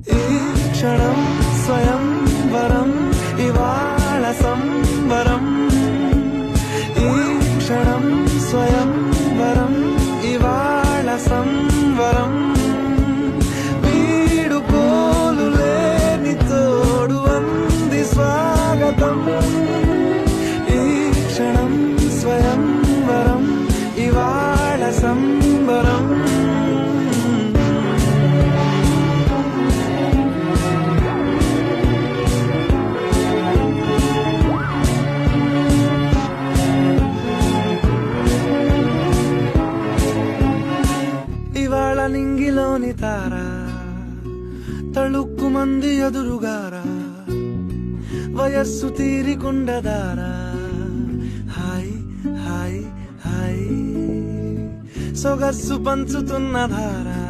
ఈ క్షణం స్వయం వరం ఇవాళ సంబరం. ఈ క్షణం స్వయం వరం ఇవాళ సంబరం. వీడుకోలు లేని తోడు అంది స్వాగతం. ఈ క్షణం స్వయం వరం ఇవాళ సంబరం. ఇవాళ నింగిలోని తారా తళుక్కు మంది ఎదురుగారా, వయస్సు తీరికుండదారా. హాయ్ హాయ్ హాయ్ సొగస్సు పంచుతున్న ధారా.